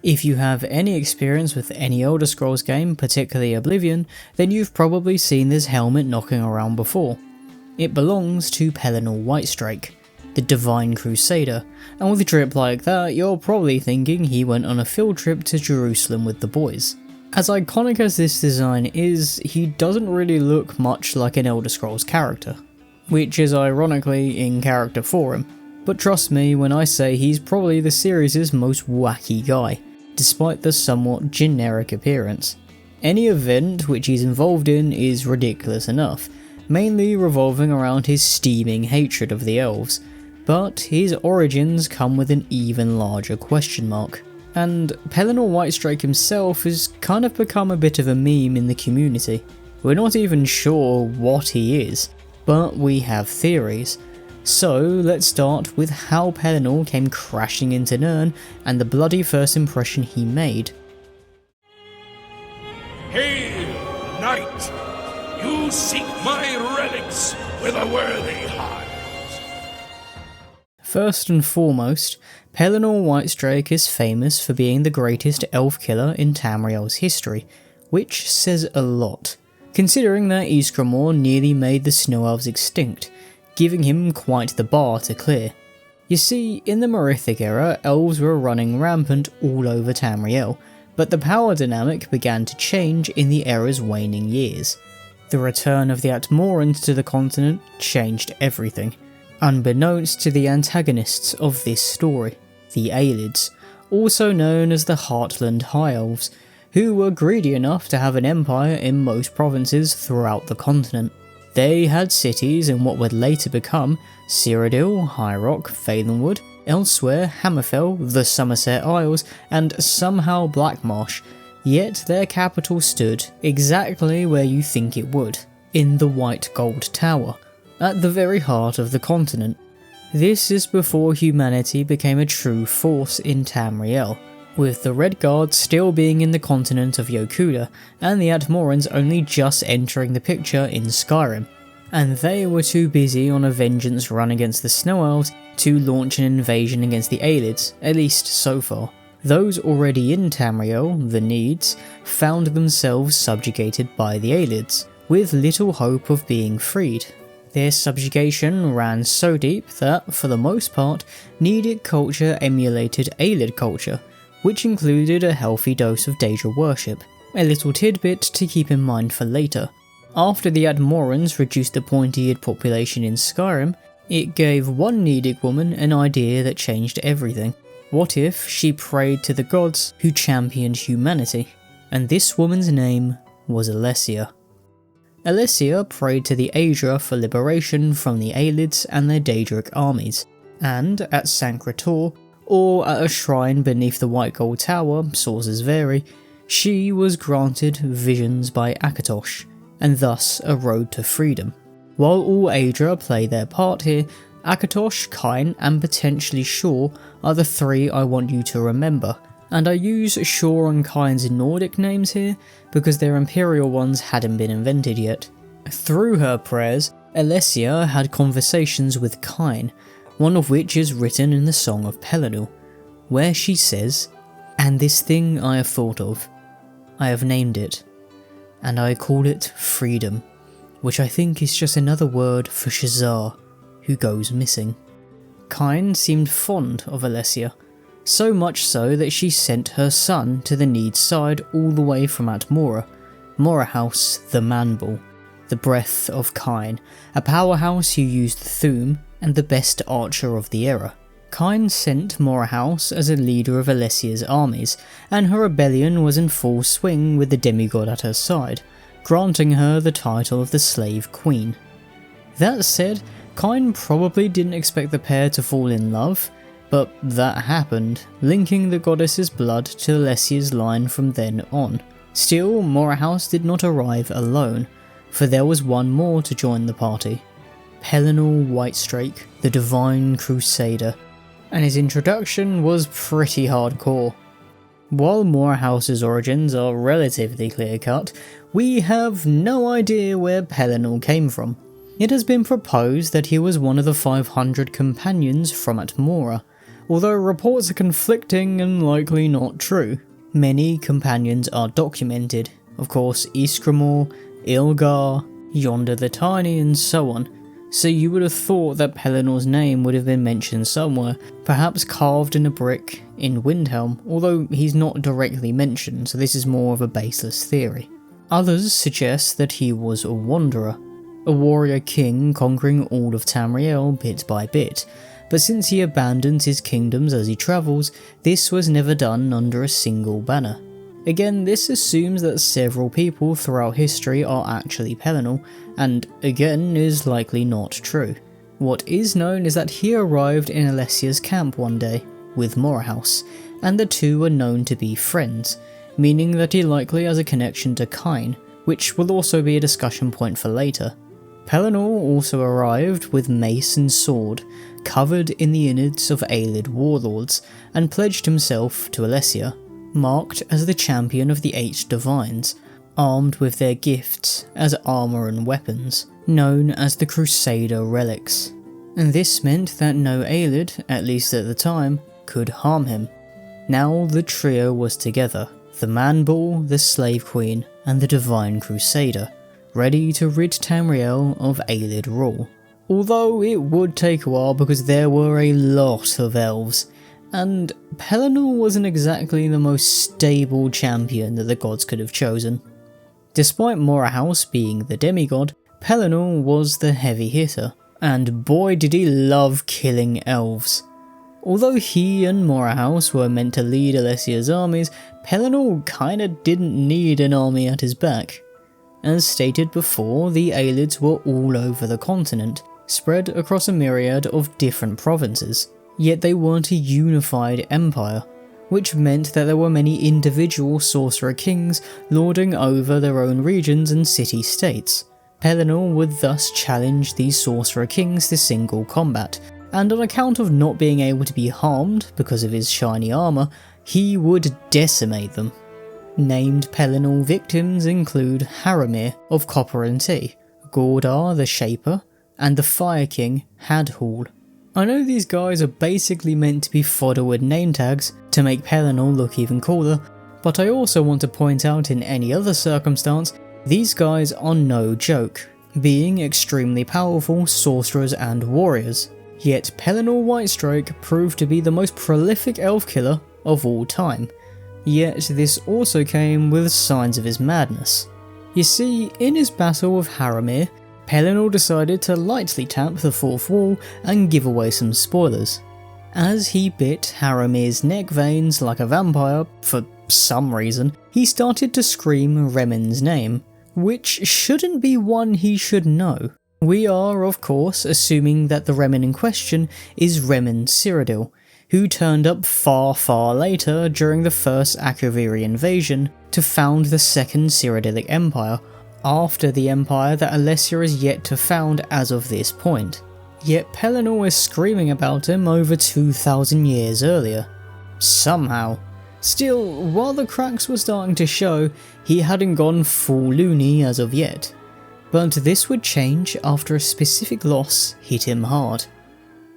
If you have any experience with any Elder Scrolls game, particularly Oblivion, then you've probably seen this helmet knocking around before. It belongs to Pelinal Whitestrake, the Divine Crusader, and with a drip like that, you're probably thinking he went on a field trip to Jerusalem with the boys. As iconic as this design is, he doesn't really look much like an Elder Scrolls character, which is ironically in character for him, but trust me when I say he's probably the series' most wacky guy, despite the somewhat generic appearance. Any event which he's involved in is ridiculous enough, mainly revolving around his steaming hatred of the elves, but his origins come with an even larger question mark. And Pelinal Whitestrake himself has kind of become a bit of a meme in the community. We're not even sure what he is, but we have theories. So let's start with how Pelinal came crashing into Nirn and the bloody first impression he made. Hail, knight! You seek my relics with a worthy heart. First and foremost, Pelinal Whitestrake is famous for being the greatest elf killer in Tamriel's history, which says a lot, considering that Ysgramor nearly made the Snow Elves extinct, giving him quite the bar to clear. You see, in the Merithic era, elves were running rampant all over Tamriel, but the power dynamic began to change in the era's waning years. The return of the Atmorans to the continent changed everything, unbeknownst to the antagonists of this story, the Ayleids, also known as the Heartland High Elves, who were greedy enough to have an empire in most provinces throughout the continent. They had cities in what would later become Cyrodiil, High Rock, Valenwood, Elsewhere, Hammerfell, the Somerset Isles, and somehow Blackmarsh, yet their capital stood exactly where you think it would, in the White Gold Tower, at the very heart of the continent. This is before humanity became a true force in Tamriel, with the Red Guard still being in the continent of Yokuda, and the Atmorans only just entering the picture in Skyrim, and they were too busy on a vengeance run against the Snow Elves to launch an invasion against the Ayleids, at least so far. Those already in Tamriel, the Needs, found themselves subjugated by the Ayleids, with little hope of being freed. Their subjugation ran so deep that, for the most part, Needic culture emulated Ayleid culture, which included a healthy dose of Daedra worship, a little tidbit to keep in mind for later. After the Atmorans reduced the pointy-eared population in Skyrim, it gave one Needic woman an idea that changed everything. What if she prayed to the gods who championed humanity? And this woman's name was Alessia. Alessia prayed to the Aedra for liberation from the Ayleids and their Daedric armies, and at Sancretor, or at a shrine beneath the White Gold Tower, sources vary, she was granted visions by Akatosh, and thus a road to freedom. While all Aedra play their part here, Akatosh, Kyne, and potentially Shor are the three I want you to remember, and I use Shor and Kyne's Nordic names here because their Imperial ones hadn't been invented yet. Through her prayers, Alessia had conversations with Kyne, one of which is written in the Song of Pelinal, where she says, "And this thing I have thought of, I have named it, and I call it freedom, which I think is just another word for Shezzar, who goes missing." Kyne seemed fond of Alessia, so much so that she sent her son to the Need's side all the way from Atmora, Morihaus the Man Bull, the breath of Kyne, a powerhouse who used Thu'um and the best archer of the era. Kyne sent Morihaus as a leader of Alessia's armies, and her rebellion was in full swing with the demigod at her side, granting her the title of the Slave Queen. That said, Kyne probably didn't expect the pair to fall in love, but that happened, linking the goddess's blood to Alessia's line from then on. Still, Morihaus did not arrive alone, for there was one more to join the party. Pelinal Whitestrake, the Divine Crusader, and his introduction was pretty hardcore. While Morihaus's origins are relatively clear-cut, we have no idea where Pelinal came from. It has been proposed that he was one of the 500 companions from Atmora, although reports are conflicting and likely not true. Many companions are documented, of course Ysgramor, Ilgar, Yonder the Tiny and so on, so you would have thought that Pelinal's name would have been mentioned somewhere, perhaps carved in a brick in Windhelm, although he's not directly mentioned, so this is more of a baseless theory. Others suggest that he was a wanderer, a warrior king conquering all of Tamriel bit by bit, but since he abandons his kingdoms as he travels, this was never done under a single banner. Again, this assumes that several people throughout history are actually Pelinal, and again is likely not true. What is known is that he arrived in Alessia's camp one day, with Morihaus, and the two are known to be friends, meaning that he likely has a connection to Kyne, which will also be a discussion point for later. Pelinal also arrived with mace and sword, covered in the innards of Ayleid warlords, and pledged himself to Alessia, marked as the champion of the 8 divines, armed with their gifts as armour and weapons, known as the Crusader relics. And this meant that no Ayleid, at least at the time, could harm him. Now the trio was together, the Man Bull, the Slave Queen, and the Divine Crusader, ready to rid Tamriel of Ayleid rule. Although it would take a while because there were a lot of elves, and Pelinal wasn't exactly the most stable champion that the gods could have chosen. Despite Morihaus being the demigod, Pelinal was the heavy hitter, and boy did he love killing elves. Although he and Morihaus were meant to lead Alessia's armies, Pelinal kinda didn't need an army at his back. As stated before, the Ayleids were all over the continent, spread across a myriad of different provinces, yet they weren't a unified empire, which meant that there were many individual sorcerer kings lording over their own regions and city-states. Pelinal would thus challenge these sorcerer kings to single combat, and on account of not being able to be harmed because of his shiny armour, he would decimate them. Named Pelinal victims include Haramir of Copper and Tea, Gordar the Shaper, and the Fire King Hadhall. I know these guys are basically meant to be fodder with name tags to make Pelinal look even cooler, but I also want to point out in any other circumstance, these guys are no joke, being extremely powerful sorcerers and warriors. Yet Pelinal Whitestrake proved to be the most prolific elf killer of all time. Yet this also came with signs of his madness. You see, in his battle with Haramir, Pelinal decided to lightly tap the fourth wall and give away some spoilers. As he bit Haramir's neck veins like a vampire, for some reason, he started to scream Remen's name, which shouldn't be one he should know. We are, of course, assuming that the Remen in question is Remen Cyrodiil, who turned up far later during the first Akaviri invasion to found the Second Cyrodiilic Empire, after the empire that Alessia is yet to found as of this point. Yet Pelinal is screaming about him over 2,000 years earlier. Somehow. Still, while the cracks were starting to show, he hadn't gone full loony as of yet. But this would change after a specific loss hit him hard.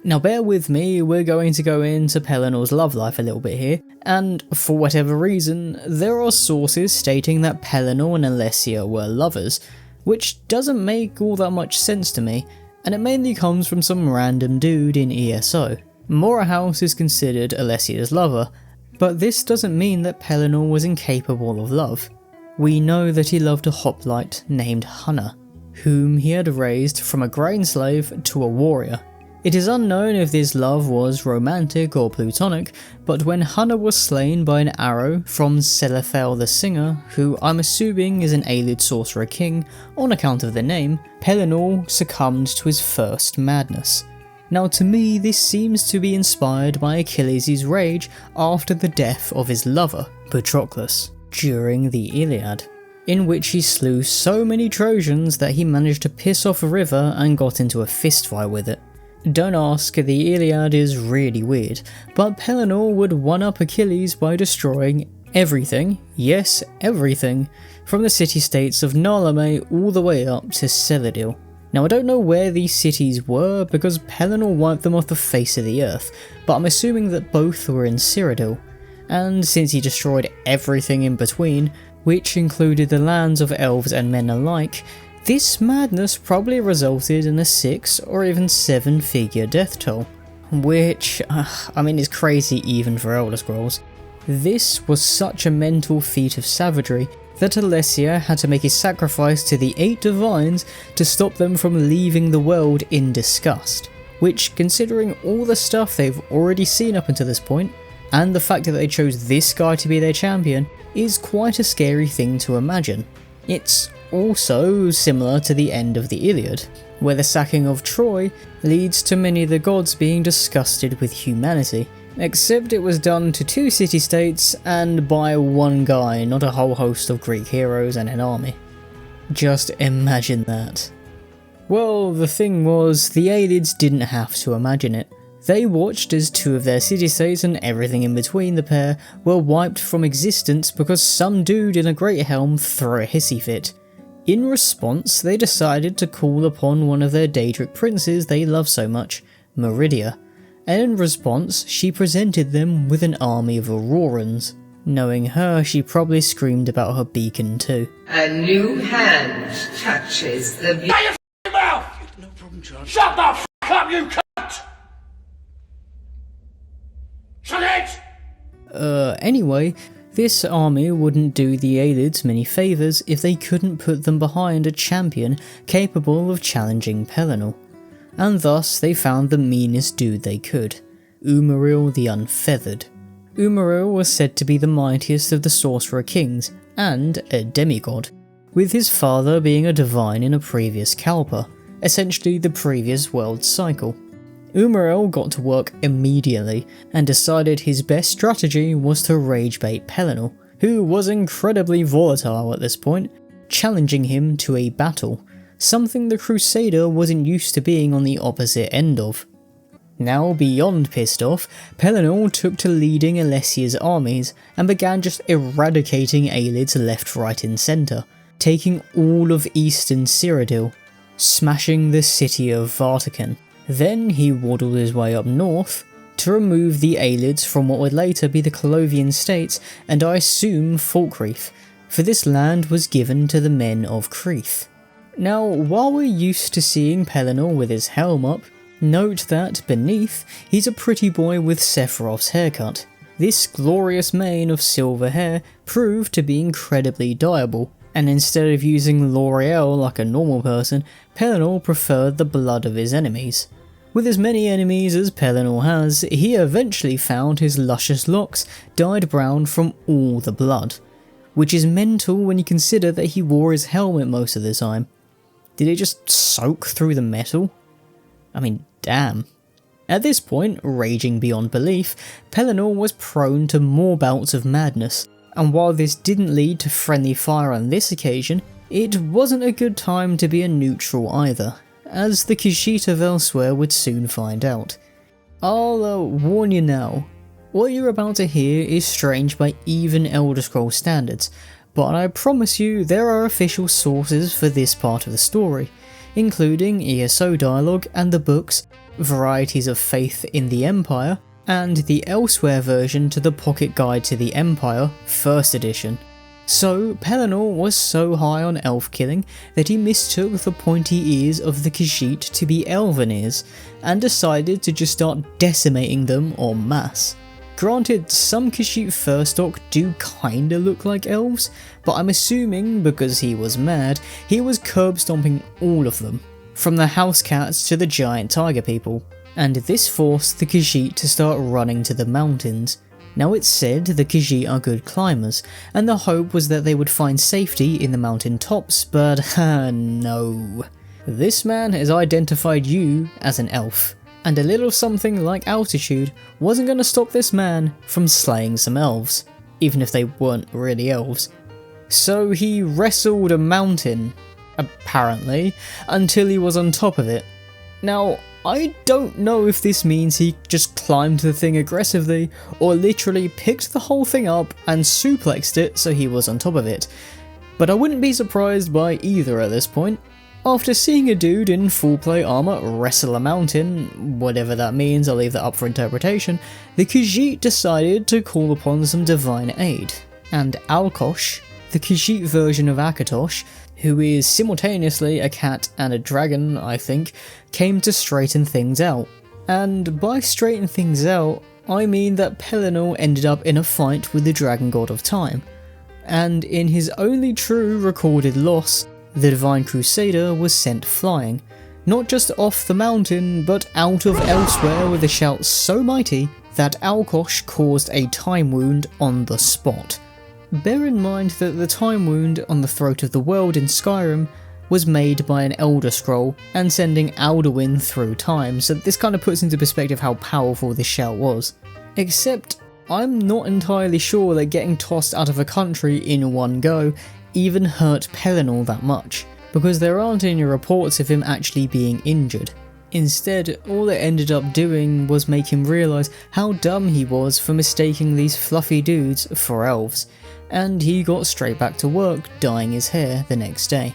Now bear with me, we're going to go into Pelinal's love life a little bit here, and for whatever reason, there are sources stating that Pelinal and Alessia were lovers, which doesn't make all that much sense to me, and it mainly comes from some random dude in ESO. Morihaus is considered Alessia's lover, but this doesn't mean that Pelinal was incapable of love. We know that he loved a hoplite named Hunna, whom he had raised from a grain slave to a warrior. It is unknown if this love was romantic or plutonic, but when Hunna was slain by an arrow from Selathel the Singer, who I'm assuming is an Ayleid sorcerer king on account of the name, Pelinal succumbed to his first madness. Now to me this seems to be inspired by Achilles' rage after the death of his lover, Patroclus, during the Iliad, in which he slew so many Trojans that he managed to piss off a river and got into a fistfight with it. Don't ask, the Iliad is really weird, but Pelinal would one-up Achilles by destroying everything, yes everything, from the city-states of Narlame all the way up to Celadir. Now I don't know where these cities were because Pelinal wiped them off the face of the earth, but I'm assuming that both were in Cyrodiil, and since he destroyed everything in between, which included the lands of elves and men alike, this madness probably resulted in a 6 or even 7-figure death toll, which, is crazy even for Elder Scrolls. This was such a mental feat of savagery that Alessia had to make a sacrifice to the 8 divines to stop them from leaving the world in disgust, which, considering all the stuff they've already seen up until this point, and the fact that they chose this guy to be their champion, is quite a scary thing to imagine. It's also similar to the end of the Iliad, where the sacking of Troy leads to many of the gods being disgusted with humanity, except it was done to 2 city-states and by one guy, not a whole host of Greek heroes and an army. Just imagine that. Well, the thing was, the Ayleids didn't have to imagine it. They watched as 2 of their city-states and everything in between the pair were wiped from existence because some dude in a great helm threw a hissy fit. In response, they decided to call upon one of their Daedric princes they love so much, Meridia, and in response she presented them with an army of Aurorans. Knowing her, she probably screamed about her beacon too. A new hand touches the... Shut your f***ing mouth! No problem, John. Shut the f*** up, you cunt! Shut it! Anyway, this army wouldn't do the Ayleids many favours if they couldn't put them behind a champion capable of challenging Pelinal, and thus they found the meanest dude they could, Umaril the Unfeathered. Umaril was said to be the mightiest of the Sorcerer Kings, and a demigod, with his father being a divine in a previous Kalpa, essentially the previous world cycle. Umaril got to work immediately and decided his best strategy was to ragebait Pelinal, who was incredibly volatile at this point, challenging him to a battle, something the crusader wasn't used to being on the opposite end of. Now beyond pissed off, Pelinal took to leading Alessia's armies and began just eradicating Ayleids left, right and centre, taking all of eastern Cyrodiil, smashing the city of Vartican. Then he waddled his way up north to remove the Ayleids from what would later be the Colovian states and I assume Falkreath, for this land was given to the men of Creath. Now, while we're used to seeing Pelinal with his helm up, note that beneath he's a pretty boy with Sephiroth's haircut. This glorious mane of silver hair proved to be incredibly dyeable, and instead of using L'Oreal like a normal person, Pelinal preferred the blood of his enemies. With as many enemies as Pelinal has, he eventually found his luscious locks dyed brown from all the blood, which is mental when you consider that he wore his helmet most of the time. Did it just soak through the metal? I mean, damn. At this point, raging beyond belief, Pelinal was prone to more bouts of madness, and while this didn't lead to friendly fire on this occasion, it wasn't a good time to be a neutral either, as the Khajiit of elsewhere would soon find out. I'll warn you now, what you're about to hear is strange by even Elder Scrolls standards, but I promise you there are official sources for this part of the story, including ESO dialogue and the books Varieties of Faith in the Empire, and the elsewhere version to the Pocket Guide to the Empire, 1st edition. So Pelinal was so high on elf killing that he mistook the pointy ears of the Khajiit to be elven ears, and decided to just start decimating them en masse. Granted, some Khajiit Furstock do kinda look like elves, but I'm assuming because he was mad, he was curb stomping all of them, from the house cats to the giant tiger people, and this forced the Khajiit to start running to the mountains. Now it's said the Khajiit are good climbers, and the hope was that they would find safety in the mountain tops, but no. This man has identified you as an elf, and a little something like altitude wasn't going to stop this man from slaying some elves, even if they weren't really elves. So he wrestled a mountain, apparently, until he was on top of it. Now, I don't know if this means he just climbed the thing aggressively, or literally picked the whole thing up and suplexed it so he was on top of it, but I wouldn't be surprised by either at this point. After seeing a dude in full plate armour wrestle a mountain, whatever that means, I'll leave that up for interpretation, the Khajiit decided to call upon some divine aid, and Alkosh, the Khajiit version of Akatosh, who is simultaneously a cat and a dragon, I think, came to straighten things out. And by straighten things out, I mean that Pelinal ended up in a fight with the dragon god of time, and in his only true recorded loss, the divine crusader was sent flying, not just off the mountain, but out of elsewhere with a shout so mighty that Alkosh caused a time wound on the spot. Bear in mind that the time wound on the throat of the world in Skyrim was made by an Elder Scroll and sending Alduin through time, so this kind of puts into perspective how powerful this shout was. Except, I'm not entirely sure that getting tossed out of a country in one go even hurt Pelinal that much, because there aren't any reports of him actually being injured. Instead, all it ended up doing was make him realise how dumb he was for mistaking these fluffy dudes for elves, and he got straight back to work dyeing his hair the next day.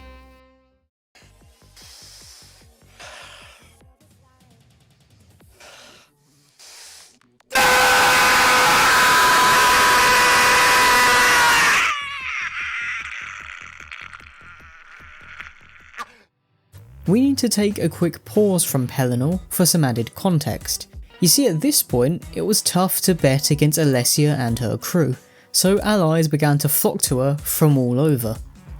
We need to take a quick pause from Pelinal for some added context. You see, at this point, it was tough to bet against Alessia and her crew, so allies began to flock to her from all over.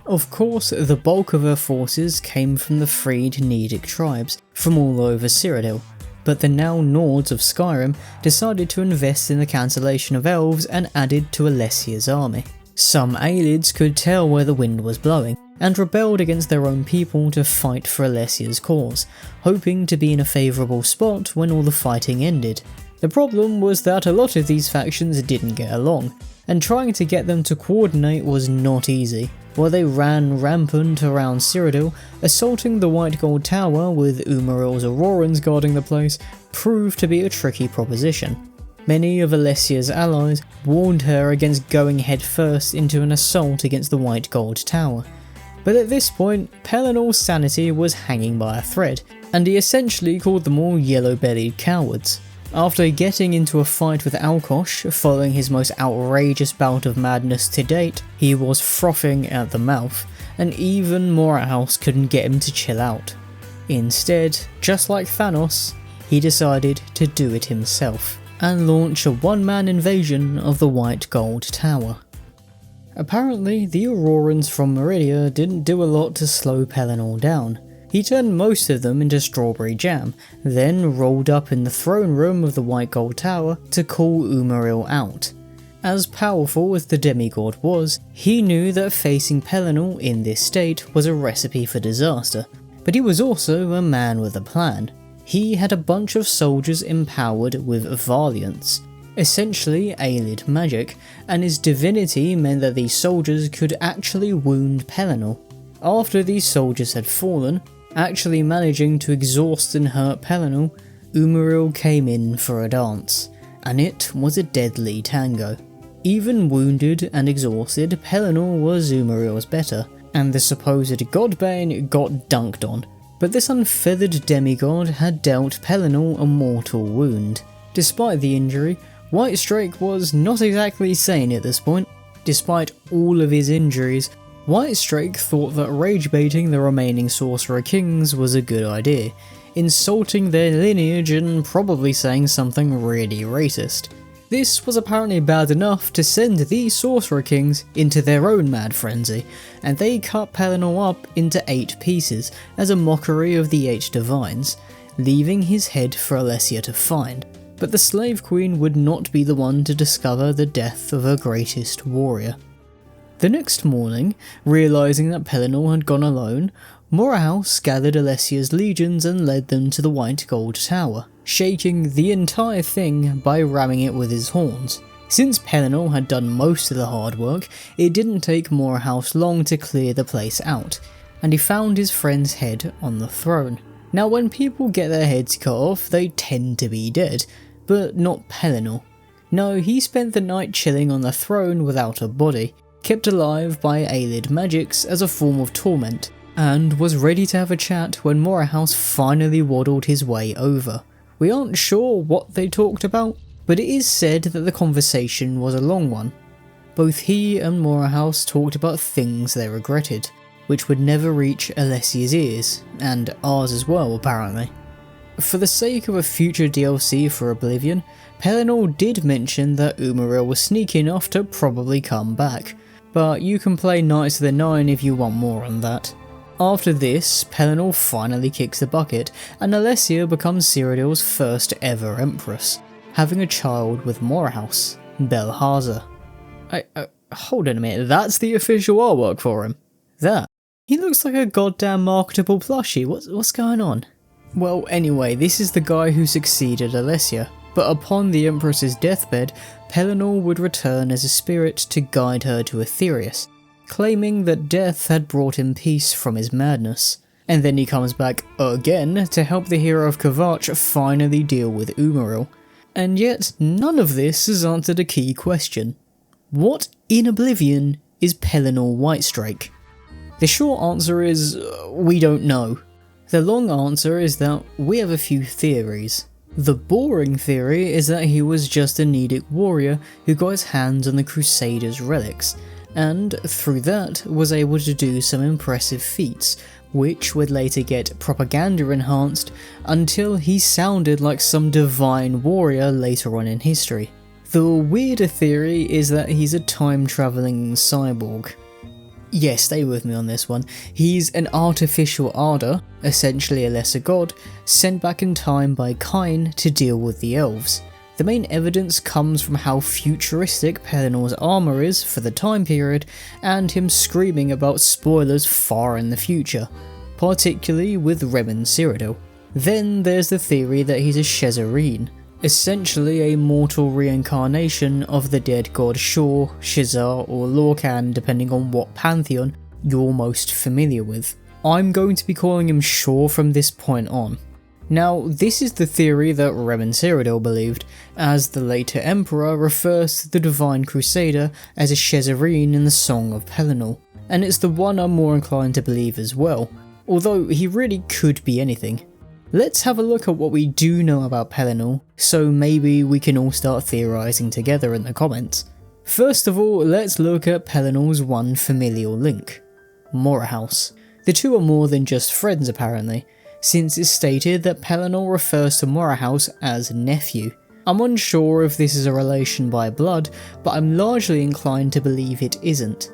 Of course, the bulk of her forces came from the freed Nedic tribes from all over Cyrodiil, but the now Nords of Skyrim decided to invest in the cancellation of elves and added to Alessia's army. Some Ayleids could tell where the wind was blowing, and rebelled against their own people to fight for Alessia's cause, hoping to be in a favourable spot when all the fighting ended. The problem was that a lot of these factions didn't get along, and trying to get them to coordinate was not easy. While they ran rampant around Cyrodiil, assaulting the White Gold Tower with Umaril's Aurorans guarding the place proved to be a tricky proposition. Many of Alessia's allies warned her against going headfirst into an assault against the White Gold Tower. But at this point, Pelinal's sanity was hanging by a thread, and he essentially called them all yellow-bellied cowards. After getting into a fight with Alkosh following his most outrageous bout of madness to date, he was frothing at the mouth, and even Morihaus couldn't get him to chill out. Instead, just like Thanos, he decided to do it himself, and launch a one-man invasion of the White Gold Tower. Apparently, the Aurorans from Meridia didn't do a lot to slow Pelinal down. He turned most of them into strawberry jam, then rolled up in the throne room of the White Gold Tower to call Umaril out. As powerful as the demigod was, he knew that facing Pelinal in this state was a recipe for disaster, but he was also a man with a plan. He had a bunch of soldiers empowered with valiance, essentially Ayleid magic, and his divinity meant that these soldiers could actually wound Pelinal. After these soldiers had fallen, actually managing to exhaust and hurt Pelinal, Umaril came in for a dance, and it was a deadly tango. Even wounded and exhausted, Pelinal was Umaril's better, and the supposed Godbane got dunked on, but this unfeathered demigod had dealt Pelinal a mortal wound. Despite the injury, Whitestrake was not exactly sane at this point. Despite all of his injuries, Whitestrake thought that rage-baiting the remaining Sorcerer Kings was a good idea, insulting their lineage and probably saying something really racist. This was apparently bad enough to send these Sorcerer Kings into their own mad frenzy, and they cut Pelinal up into 8 pieces as a mockery of the 8 divines, leaving his head for Alessia to find. But the Slave Queen would not be the one to discover the death of her greatest warrior. The next morning, realising that Pelinal had gone alone, Morihaus gathered Alessia's legions and led them to the White Gold Tower, shaking the entire thing by ramming it with his horns. Since Pelinal had done most of the hard work, it didn't take Morihaus long to clear the place out, and he found his friend's head on the throne. Now, when people get their heads cut off, they tend to be dead, but not Pelinal. No, he spent the night chilling on the throne without a body, kept alive by Ayleid magics as a form of torment, and was ready to have a chat when Morihaus finally waddled his way over. We aren't sure what they talked about, but it is said that the conversation was a long one. Both he and Morihaus talked about things they regretted, which would never reach Alessia's ears, and ours as well apparently. For the sake of a future DLC for Oblivion, Pelinal did mention that Umaril was sneaky enough to probably come back, but you can play Knights of the Nine if you want more on that. After this, Pelinal finally kicks the bucket, and Alessia becomes Cyrodiil's first ever empress, having a child with Morihaus, Belhaza. Hold on a minute, that's the official artwork for him? That? He looks like a goddamn marketable plushie, what's going on? Well, anyway, this is the guy who succeeded Alessia, but upon the Empress's deathbed, Pelinal would return as a spirit to guide her to Aetherius, claiming that death had brought him peace from his madness. And then he comes back again to help the hero of Kvatch finally deal with Umaril. And yet, none of this has answered a key question. What in Oblivion is Pelinal Whitestrake? The short answer is, we don't know. The long answer is that we have a few theories. The boring theory is that he was just a Nedic warrior who got his hands on the Crusader's relics, and through that was able to do some impressive feats, which would later get propaganda enhanced until he sounded like some divine warrior later on in history. The weirder theory is that he's a time-travelling cyborg. Yeah, stay with me on this one. He's an artificial Ardor, essentially a lesser god, sent back in time by Kain to deal with the elves. The main evidence comes from how futuristic Pelinal's armour is for the time period, and him screaming about spoilers far in the future, particularly with Remen Cyrodiil. Then there's the theory that he's a Shezzarine, essentially a mortal reincarnation of the dead god Shor, Shezzar or Lorcan depending on what pantheon you're most familiar with. I'm going to be calling him Shor from this point on. Now, this is the theory that Remen Cyrodiil believed, as the later Emperor refers to the Divine Crusader as a Shezzarine in the Song of Pelinal, and it's the one I'm more inclined to believe as well, although he really could be anything. Let's have a look at what we do know about Pelinal, so maybe we can all start theorising together in the comments. First of all, let's look at Pelinal's one familial link, Morihaus. The two are more than just friends apparently, since it's stated that Pelinal refers to Morihaus as nephew. I'm unsure if this is a relation by blood, but I'm largely inclined to believe it isn't.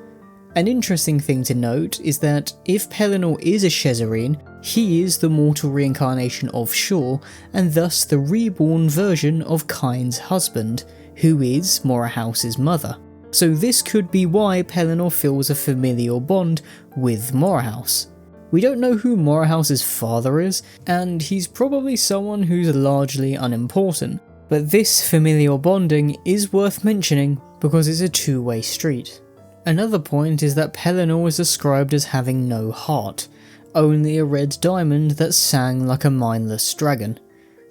An interesting thing to note is that if Pelinal is a Shezzarine, he is the mortal reincarnation of Shor, and thus the reborn version of Kain's husband, who is Morihaus' mother. So this could be why Pelinal feels a familial bond with Morihaus. We don't know who Morihaus' father is, and he's probably someone who's largely unimportant, but this familial bonding is worth mentioning because it's a two-way street. Another point is that Pelinal is described as having no heart, only a red diamond that sang like a mindless dragon.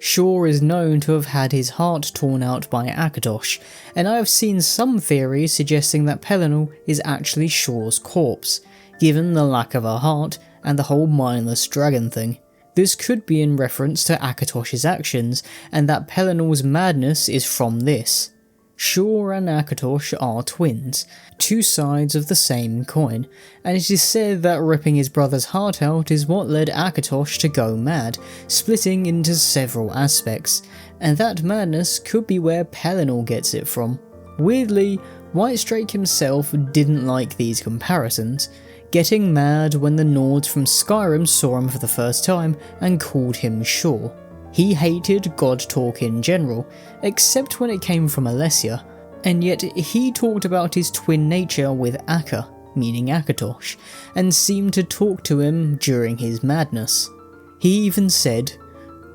Shor is known to have had his heart torn out by Akatosh, and I have seen some theories suggesting that Pelinal is actually Shor's corpse, given the lack of a heart and the whole mindless dragon thing. This could be in reference to Akatosh's actions, and that Pelinal's madness is from this. Shor and Akatosh are twins, two sides of the same coin, and it is said that ripping his brother's heart out is what led Akatosh to go mad, splitting into several aspects, and that madness could be where Pelinal gets it from. Weirdly, Whitestrake himself didn't like these comparisons, getting mad when the Nords from Skyrim saw him for the first time and called him Shor. He hated god talk in general, except when it came from Alessia, and yet he talked about his twin nature with Akka, meaning Akatosh, and seemed to talk to him during his madness. He even said,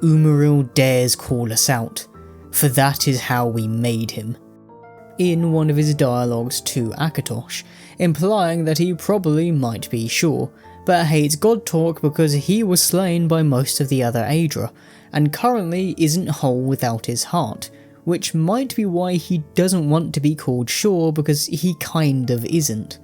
"Umaril dares call us out, for that is how we made him," in one of his dialogues to Akatosh, implying that he probably might be Shor, but hates god talk because he was slain by most of the other Aedra, and currently isn't whole without his heart, which might be why he doesn't want to be called Shor because he kind of isn't.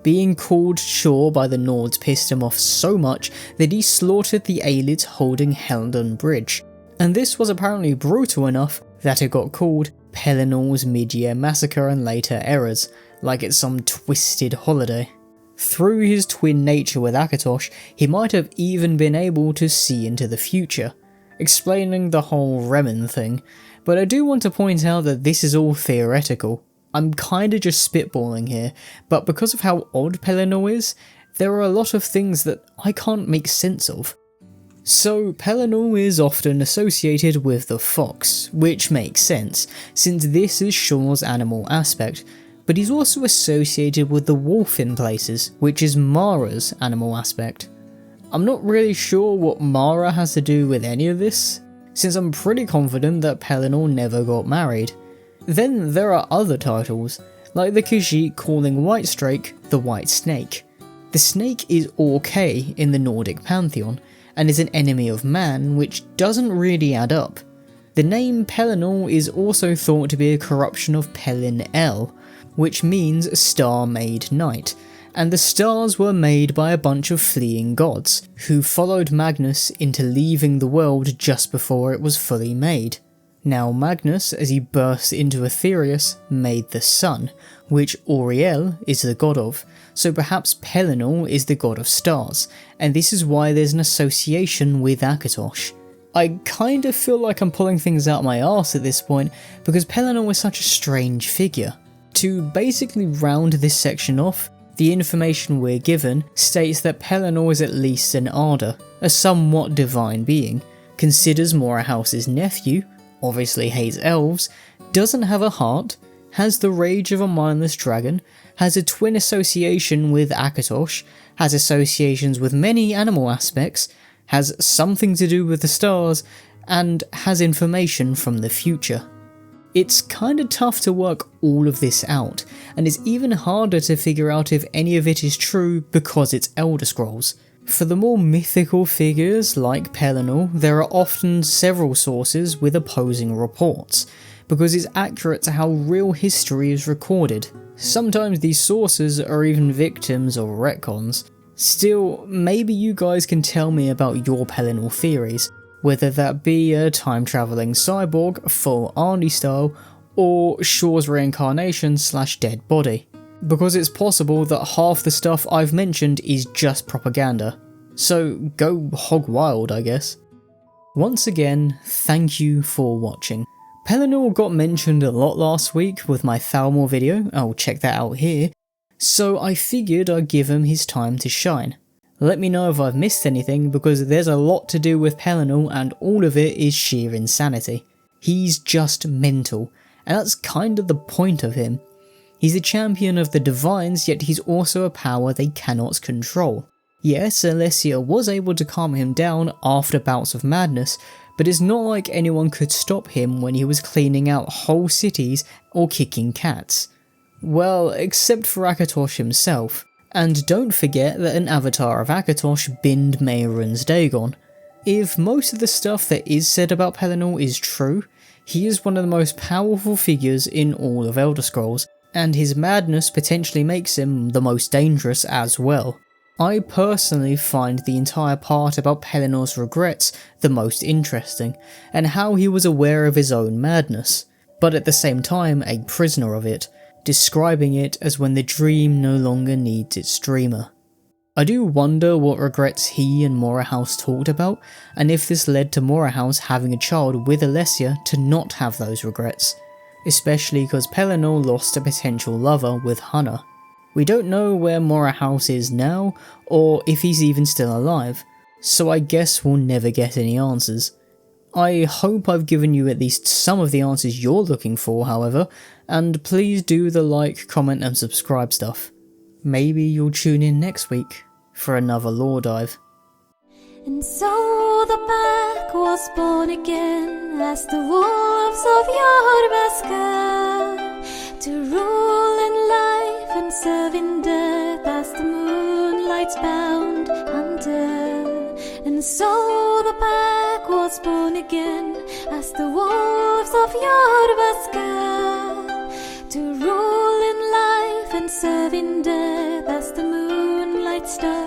Being called Shor by the Nords pissed him off so much that he slaughtered the Ayleids holding Helndon Bridge, and this was apparently brutal enough that it got called Pelinal's Mid-Year Massacre and later errors, like it's some twisted holiday. Through his twin nature with Akatosh, he might have even been able to see into the future, explaining the whole Remen thing, but I do want to point out that this is all theoretical. I'm kinda just spitballing here, but because of how odd Pelinal is, there are a lot of things that I can't make sense of. So Pelinal is often associated with the fox, which makes sense, since this is Shor's animal aspect, but he's also associated with the wolf in places, which is Mara's animal aspect. I'm not really sure what Mara has to do with any of this, since I'm pretty confident that Pelinal never got married. Then there are other titles, like the Khajiit calling Whitestrake the White Snake. The snake is Orcay in the Nordic pantheon, and is an enemy of man, which doesn't really add up. The name Pelinal is also thought to be a corruption of Pelinal, which means star-made night, and the stars were made by a bunch of fleeing gods, who followed Magnus into leaving the world just before it was fully made. Now Magnus, as he burst into Aetherius, made the sun, which Auriel is the god of, so perhaps Pelinal is the god of stars, and this is why there's an association with Akatosh. I kind of feel like I'm pulling things out my arse at this point, because Pelinal is such a strange figure. To basically round this section off, the information we're given states that Pelinal is at least an Arda, a somewhat divine being, considers Morihaus's nephew, obviously hates elves, doesn't have a heart, has the rage of a mindless dragon, has a twin association with Akatosh, has associations with many animal aspects, has something to do with the stars, and has information from the future. It's kinda tough to work all of this out, and it's even harder to figure out if any of it is true because it's Elder Scrolls. For the more mythical figures like Pelinal, there are often several sources with opposing reports, because it's accurate to how real history is recorded. Sometimes these sources are even victims of retcons. Still, maybe you guys can tell me about your Pelinal theories, whether that be a time-travelling cyborg, full Arnie style, or Shor's reincarnation / dead body. Because it's possible that half the stuff I've mentioned is just propaganda. So go hog wild, I guess. Once again, thank you for watching. Pelinal got mentioned a lot last week with my Thalmor video, I'll check that out here, so I figured I'd give him his time to shine. Let me know if I've missed anything, because there's a lot to do with Pelinal and all of it is sheer insanity. He's just mental, and that's kinda the point of him. He's a champion of the divines, yet he's also a power they cannot control. Yes, Alessia was able to calm him down after bouts of madness, but it's not like anyone could stop him when he was cleaning out whole cities or kicking cats. Well, except for Akatosh himself. And don't forget that an avatar of Akatosh binned Mehrunes Dagon. If most of the stuff that is said about Pelinal is true, he is one of the most powerful figures in all of Elder Scrolls, and his madness potentially makes him the most dangerous as well. I personally find the entire part about Pelinal's regrets the most interesting, and how he was aware of his own madness, but at the same time a prisoner of it, describing it as when the dream no longer needs its dreamer. I do wonder what regrets he and Morihaus talked about, and if this led to Morihaus having a child with Alessia to not have those regrets, especially because Pelinal lost a potential lover with Hunna. We don't know where Morihaus is now, or if he's even still alive, so I guess we'll never get any answers. I hope I've given you at least some of the answers you're looking for, however, and please do the like, comment and subscribe stuff. Maybe you'll tune in next week for another lore dive. And so the pack was born again as the Wolves of Jorrvaskr, to rule in life and serve in death as the moonlight's bound hunter. And so the pack was born again as the Wolves of Jorrvaskr, to rule in life and serving death as the moonlight starts.